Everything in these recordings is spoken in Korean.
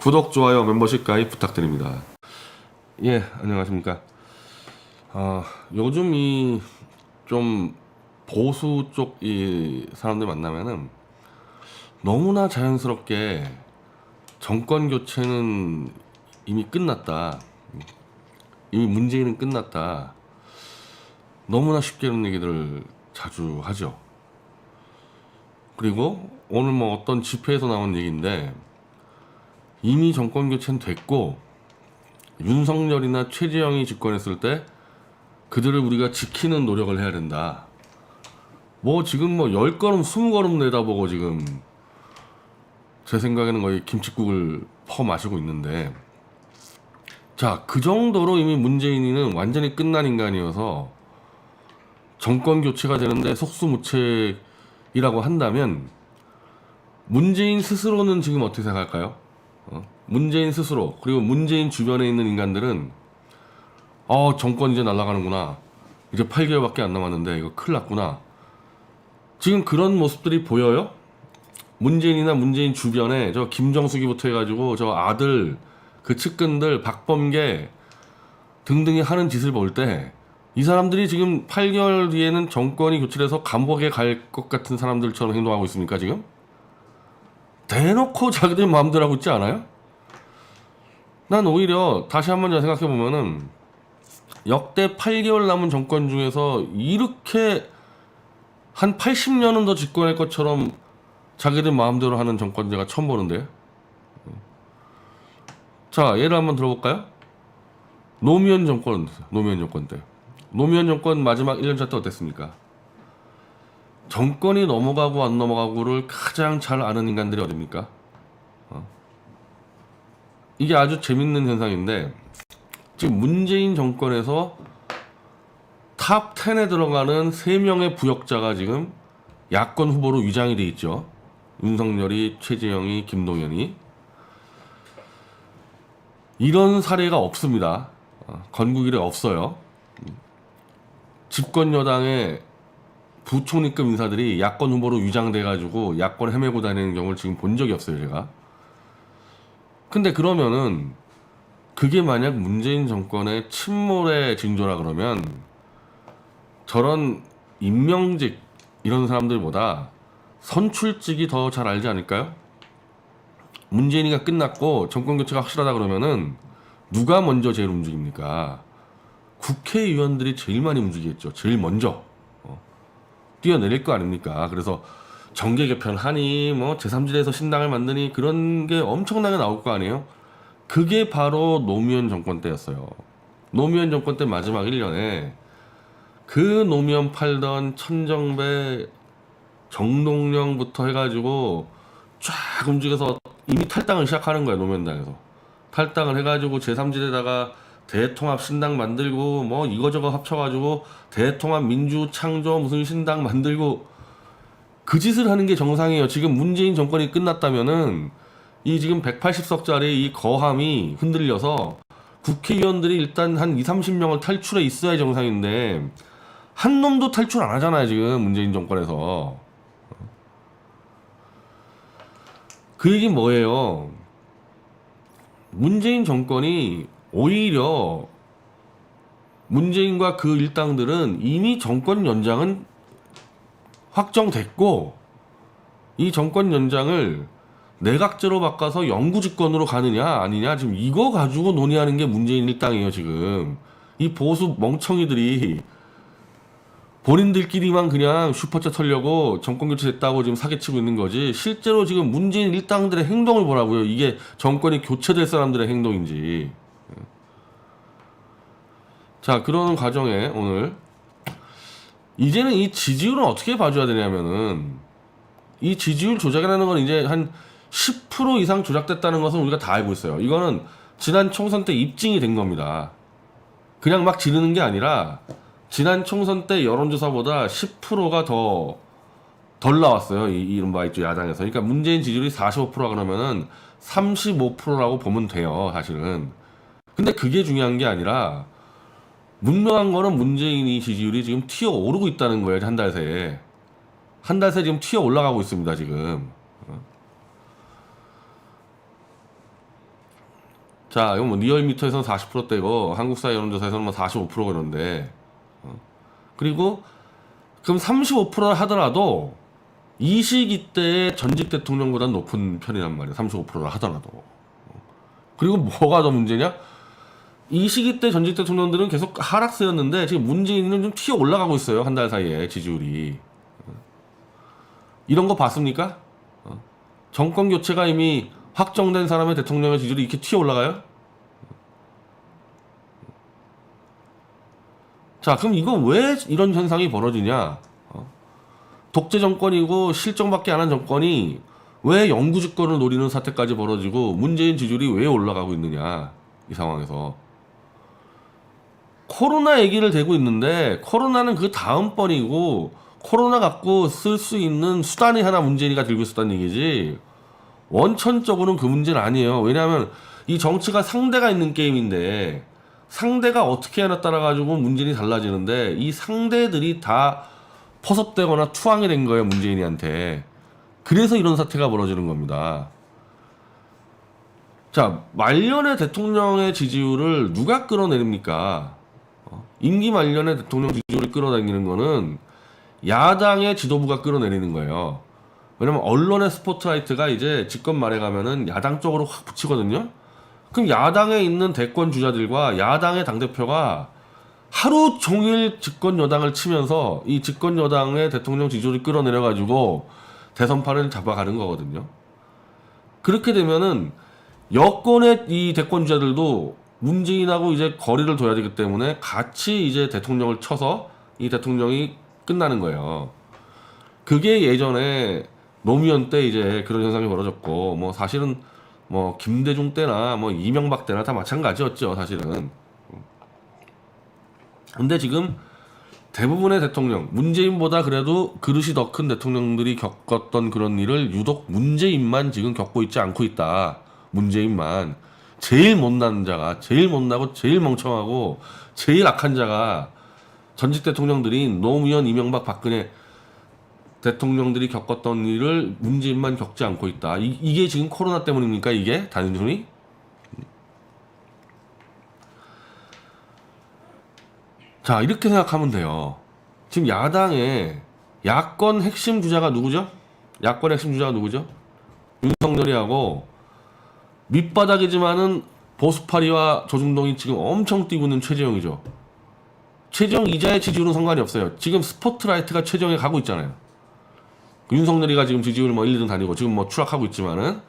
구독, 좋아요, 멤버십 가입 부탁드립니다. 예, 안녕하십니까. 요즘 이 좀 보수 쪽 이 사람들 만나면은 너무나 자연스럽게 정권 교체는 이미 끝났다. 이미 문재인은 끝났다. 너무나 쉽게 이런 얘기들을 자주 하죠. 그리고 오늘 뭐 어떤 집회에서 나온 얘기인데 이미 정권 교체는 됐고 윤석열이나 최재형이 집권했을 때 그들을 우리가 지키는 노력을 해야 된다. 뭐 지금 뭐 10걸음 20걸음 내다보고 지금 제 생각에는 거의 김칫국을 퍼 마시고 있는데, 자, 그 정도로 이미 문재인이는 완전히 끝난 인간이어서 정권 교체가 되는데 속수무책이라고 한다면 문재인 스스로는 지금 어떻게 생각할까요? 문재인 스스로 그리고 문재인 주변에 있는 인간들은 정권 이제 날아가는구나, 이제 8개월밖에 안 남았는데 이거 큰일 났구나, 지금 그런 모습들이 보여요? 문재인이나 문재인 주변에 저 김정숙이부터 해가지고 저 아들 그 측근들 박범계 등등이 하는 짓을 볼 때 이 사람들이 지금 8개월 뒤에는 정권이 교체돼서 감옥에 갈 것 같은 사람들처럼 행동하고 있습니까? 지금 대놓고 자기들 마음대로 하고 있지 않아요? 난 오히려 다시 한번 생각해 보면은 역대 8개월 남은 정권 중에서 이렇게 한 80년은 더 집권할 것처럼 자기들 마음대로 하는 정권 제가 처음 보는데. 자, 예를 한번 들어볼까요? 노무현 정권 때 노무현 정권 마지막 1년차 때 어땠습니까? 정권이 넘어가고 안 넘어가고를 가장 잘 아는 인간들이 어딥니까? 이게 아주 재밌는 현상인데, 지금 문재인 정권에서 탑 10에 들어가는 3명의 부역자가 지금 야권 후보로 위장이 돼 있죠. 윤석열이, 최재형이, 김동연이. 이런 사례가 없습니다. 건국 이래 없어요. 집권 여당의 부총리급 인사들이 야권 후보로 위장돼가지고 야권 헤매고 다니는 경우를 지금 본 적이 없어요, 제가. 근데 그러면은 그게 만약 문재인 정권의 침몰의 징조라 그러면 저런 임명직 이런 사람들보다 선출직이 더 잘 알지 않을까요? 문재인이가 끝났고 정권 교체가 확실하다 그러면은 누가 먼저 제일 움직입니까? 국회의원들이 제일 많이 움직이겠죠. 제일 먼저 뛰어내릴 거 아닙니까? 그래서 정계 개편하니 뭐 제3지대에서 신당을 만드니 그런 게 엄청나게 나올 거 아니에요? 그게 바로 노무현 정권 때였어요. 노무현 정권 때 마지막 1년에 그 노무현 팔던 천정배, 정동영부터 해가지고 쫙 움직여서 이미 탈당을 시작하는 거야. 노무현당에서 탈당을 해가지고 제3지대에다가 대통합 신당 만들고 뭐 이거저거 합쳐가지고 대통합 민주창조 무슨 신당 만들고 그 짓을 하는 게 정상이에요. 지금 문재인 정권이 끝났다면은 이 지금 180석짜리 이 거함이 흔들려서 국회의원들이 일단 한 2, 30명을 탈출해 있어야 정상인데 한 놈도 탈출 안 하잖아요, 지금 문재인 정권에서. 그 얘기 뭐예요? 문재인 정권이 오히려 문재인과 그 일당들은 이미 정권 연장은 확정됐고 이 정권 연장을 내각제로 바꿔서 영구집권으로 가느냐 아니냐 지금 이거 가지고 논의하는 게 문재인 일당이에요. 지금 이 보수 멍청이들이 본인들끼리만 그냥 슈퍼챗 털려고 정권 교체됐다고 지금 사기치고 있는 거지, 실제로 지금 문재인 일당들의 행동을 보라고요. 이게 정권이 교체될 사람들의 행동인지. 자, 그런 과정에 오늘 이제는 이 지지율은 어떻게 봐줘야 되냐면은, 이 지지율 조작이라는 건 이제 한 10% 이상 조작됐다는 것은 우리가 다 알고 있어요. 이거는 지난 총선 때 입증이 된 겁니다. 그냥 막 지르는 게 아니라 지난 총선 때 여론조사보다 10%가 덜 나왔어요. 이른바 이쪽 야당에서. 그러니까 문재인 지지율이 45%라 그러면은 35%라고 보면 돼요, 사실은. 근데 그게 중요한 게 아니라 분명한 거는 문재인이 지지율이 지금 튀어 오르고 있다는 거예요. 한 달 새에. 한 달 새 지금 튀어 올라가고 있습니다, 지금. 자, 이건 뭐 리얼미터에서는 40%대고 한국사회 여론조사에서는 뭐 45%가 이런데 그리고 그럼 35%를 하더라도 이 시기 때의 전직 대통령보다 높은 편이란 말이에요. 35%를 하더라도. 그리고 뭐가 더 문제냐? 이 시기 때 전직 대통령들은 계속 하락세였는데 지금 문재인은 좀 튀어 올라가고 있어요. 한 달 사이에 지지율이. 이런 거 봤습니까? 정권 교체가 이미 확정된 사람의 대통령의 지지율이 이렇게 튀어 올라가요? 자, 그럼 이거 왜 이런 현상이 벌어지냐? 독재 정권이고 실정밖에 안 한 정권이 왜 영구집권을 노리는 사태까지 벌어지고 문재인 지지율이 왜 올라가고 있느냐? 이 상황에서. 코로나 얘기를 대고 있는데 코로나는 그 다음번이고 코로나 갖고 쓸 수 있는 수단이 하나 문재인이가 들고 있었다는 얘기지 원천적으로는 그 문제는 아니에요. 왜냐하면 이 정치가 상대가 있는 게임인데 상대가 어떻게 하나 따라 가지고 문재인이 달라지는데 이 상대들이 다 포섭되거나 투항이 된 거예요. 문재인이한테. 그래서 이런 사태가 벌어지는 겁니다. 자, 말년의 대통령의 지지율을 누가 끌어내립니까? 임기 말년에 대통령 지지율을 끌어당기는 거는 야당의 지도부가 끌어내리는 거예요. 왜냐면 언론의 스포트라이트가 이제 집권 말에 가면은 야당 쪽으로 확 붙이거든요. 그럼 야당에 있는 대권 주자들과 야당의 당대표가 하루 종일 집권 여당을 치면서 이 집권 여당의 대통령 지지율을 끌어내려가지고 대선판을 잡아가는 거거든요. 그렇게 되면은 여권의 이 대권 주자들도 문재인하고 이제 거리를 둬야 되기 때문에 같이 이제 대통령을 쳐서 이 대통령이 끝나는 거예요. 그게 예전에 노무현 때 이제 그런 현상이 벌어졌고, 뭐 사실은 뭐 김대중 때나 뭐 이명박 때나 다 마찬가지였죠, 사실은. 근데 지금 대부분의 대통령, 문재인보다 그래도 그릇이 더 큰 대통령들이 겪었던 그런 일을 유독 문재인만 지금 겪고 있지 않고 있다. 문재인만. 제일 못난 자가, 제일 못나고 제일 멍청하고 제일 악한 자가 전직 대통령들인 노무현, 이명박, 박근혜 대통령들이 겪었던 일을 문재인만 겪지 않고 있다. 이게 지금 코로나 때문입니까? 이게 단순히? 자, 이렇게 생각하면 돼요. 지금 야당의 야권 핵심 주자가 누구죠? 야권 핵심 주자가 누구죠? 윤석열이하고 밑바닥이지만은 보수파리와 조중동이 지금 엄청 뛰고 있는 최재형이죠. 최재형 이자의 지지율은 상관이 없어요. 지금 스포트라이트가 최재형에 가고 있잖아요. 윤석열이가 지금 지지율 뭐 1, 2등 다니고 지금 뭐 추락하고 있지만은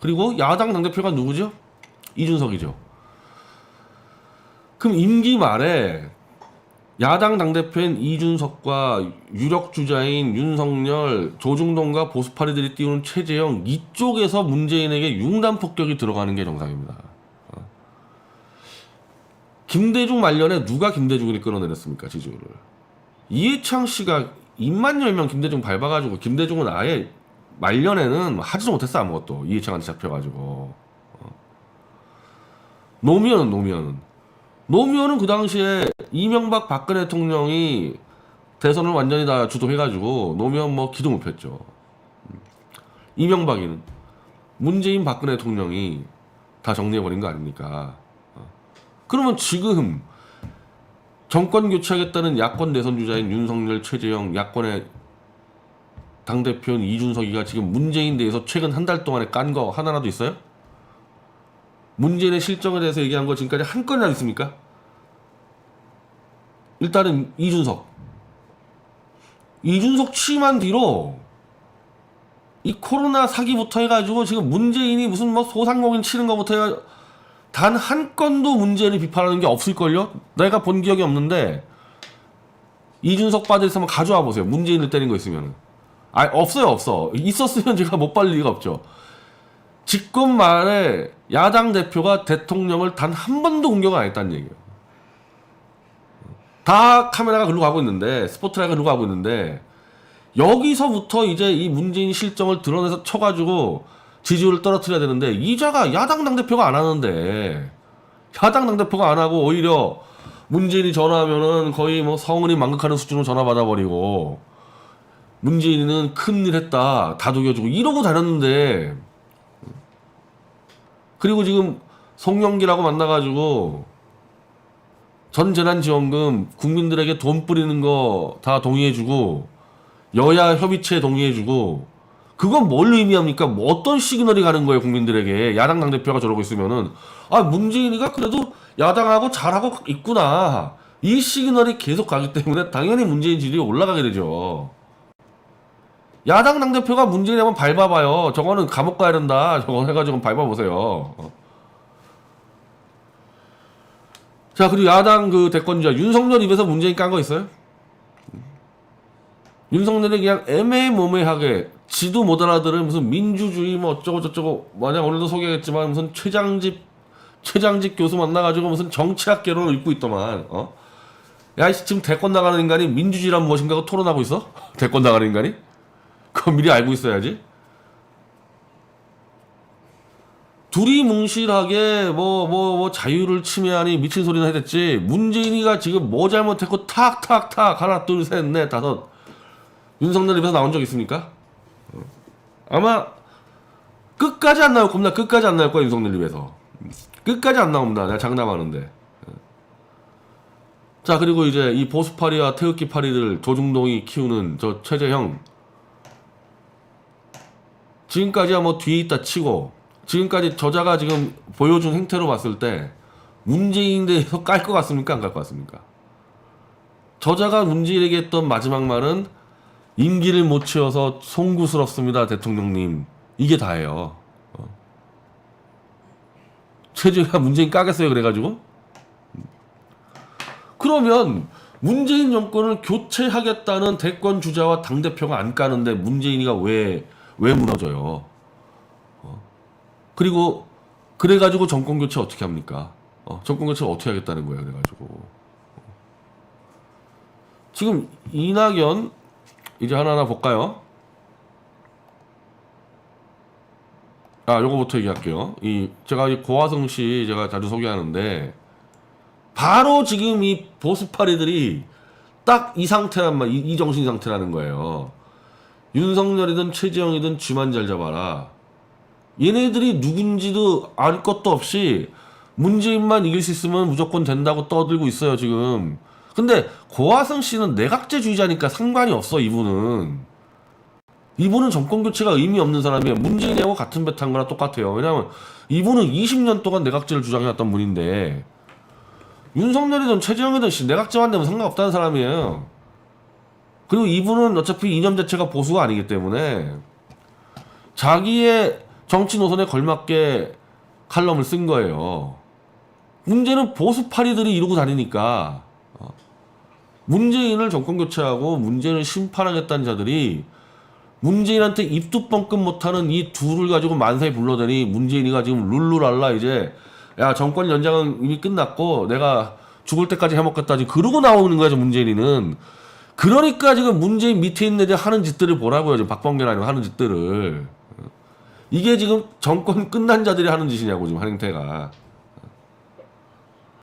그리고 야당 당대표가 누구죠? 이준석이죠. 그럼 임기 말에 야당 당대표인 이준석과 유력 주자인 윤석열, 조중동과 보수파리들이 띄우는 최재형 이쪽에서 문재인에게 융단 폭격이 들어가는 게 정상입니다. 김대중 말년에 누가 김대중을 끌어내렸습니까? 지지율을. 이해창 씨가 입만 열면 김대중 밟아가지고 김대중은 아예 말년에는 하지도 못했어 아무것도. 이해창한테 잡혀가지고. 노무현은 그 당시에 이명박 박근혜 대통령이 대선을 완전히 다 주도해가지고 노무현 뭐 기도 못 폈죠. 이명박이는 문재인 박근혜 대통령이 다 정리해버린 거 아닙니까? 그러면 지금 정권 교체하겠다는 야권 대선 주자인 윤석열, 최재형, 야권의 당대표인 이준석이가 지금 문재인 대해서 최근 한 달 동안에 깐 거 하나라도 있어요? 문재인의 실정에 대해서 얘기한 거 지금까지 한 건이나 있습니까? 일단은 이준석 취임한 뒤로 이 코로나 사기부터 해가지고 지금 문재인이 무슨 뭐 소상공인 치는 거부터 해가지고 단 한 건도 문재인을 비판하는 게 없을걸요? 내가 본 기억이 없는데 이준석 빠져서 한번 가져와 보세요. 문재인을 때린 거 있으면. 없어. 있었으면 제가 못 받을 리가 없죠. 집권 말에 야당 대표가 대통령을 단 한 번도 공격을 안 했다는 얘기예요. 다 카메라가 글로 가고 있는데 스포트라이트가 글로 가고 있는데 여기서부터 이제 이 문재인 실정을 드러내서 쳐가지고 지지율을 떨어뜨려야 되는데 이자가 야당 당대표가 안 하는데 야당 당대표가 안 하고 오히려 문재인이 전화하면은 거의 뭐 성은이 망극하는 수준으로 전화 받아버리고 문재인은 큰일 했다 다독여주고 이러고 다녔는데 그리고 지금 송영기라고 만나가지고 전재난지원금 국민들에게 돈 뿌리는 거 다 동의해주고 여야 협의체 동의해주고 그건 뭘 의미합니까? 뭐 어떤 시그널이 가는 거예요 국민들에게. 야당 당대표가 저러고 있으면은 아 문재인이가 그래도 야당하고 잘하고 있구나 이 시그널이 계속 가기 때문에 당연히 문재인 지지율이 올라가게 되죠. 야당 당대표가 문재인 한번 밟아봐요. 저거는 감옥 가야 된다 저거 해가지고 밟아보세요. 자 그리고 야당 그 대권주자 윤석열 입에서 문재인 깐 거 있어요? 윤석열이 그냥 애매모매하게 지도 못 알아들은 무슨 민주주의 뭐 어쩌고 저쩌고 만약 오늘도 소개했지만 무슨 최장집 교수 만나가지고 무슨 정치학 개론을 읽고 있더만. 야 지금 대권 나가는 인간이 민주주의란 무엇인가 하고 토론하고 있어? 대권 나가는 인간이? 그거 미리 알고 있어야지. 둘이 뭉실하게 뭐 자유를 침해하니 미친 소리나 해댔지. 문재인이가 지금 뭐 잘못했고 탁탁탁 하나 둘 셋 넷 다섯 윤석열 입에서 나온 적 있습니까? 아마 끝까지 안 나올 겁니다. 끝까지 안 나올 거야 윤석열 입에서. 끝까지 안 나옵니다. 내가 장담하는데. 자 그리고 이제 이 보수파리와 태극기파리들 조중동이 키우는 저 최재형 지금까지야 뭐 뒤에 있다 치고 지금까지 저자가 지금 보여준 행태로 봤을 때 문재인에 대해서 깔 것 같습니까? 안 깔 것 같습니까? 저자가 문재인에게 했던 마지막 말은 임기를 못 채워서 송구스럽습니다 대통령님 이게 다예요. 최재형이 문재인 까겠어요 그래가지고? 그러면 문재인 정권을 교체하겠다는 대권 주자와 당대표가 안 까는데 문재인이가 왜 무너져요? 그리고 그래가지고 정권 교체 어떻게 합니까? 정권 교체 어떻게 하겠다는 거예요 그래가지고. 지금 이낙연 이제 하나하나 볼까요? 요거부터 얘기할게요. 제가 이 고화성 씨 제가 자주 소개하는데 바로 지금 이 보수파리들이 딱 이 상태란 말, 이 정신 상태라는 거예요. 윤석열이든 최재형이든 쥐만 잘 잡아라. 얘네들이 누군지도 알 것도 없이 문재인만 이길 수 있으면 무조건 된다고 떠들고 있어요 지금. 근데 고화성 씨는 내각제주의자니까 상관이 없어 이분은 정권 교체가 의미 없는 사람이에요. 문재인하고 같은 배 탄 거랑 똑같아요. 왜냐면 이분은 20년 동안 내각제를 주장해왔던 분인데 윤석열이든 최재형이든 내각제만 되면 상관없다는 사람이에요. 그리고 이분은 어차피 이념 자체가 보수가 아니기 때문에 자기의 정치 노선에 걸맞게 칼럼을 쓴 거예요. 문제는 보수파리들이 이러고 다니니까 문재인을 정권 교체하고 문재인을 심판하겠다는 자들이 문재인한테 입도 뻥끗 못하는 이 둘을 가지고 만사에 불러대니 문재인이가 지금 룰루랄라 이제 야 정권 연장은 이미 끝났고 내가 죽을 때까지 해먹겠다 지금 그러고 나오는 거야 지금 문재인이는. 그러니까 지금 문재인 밑에 있는 애들 하는 짓들을 보라고요. 지금 박범계나 아니면 하는 짓들을. 이게 지금 정권 끝난 자들이 하는 짓이냐고 지금 하는 행태가.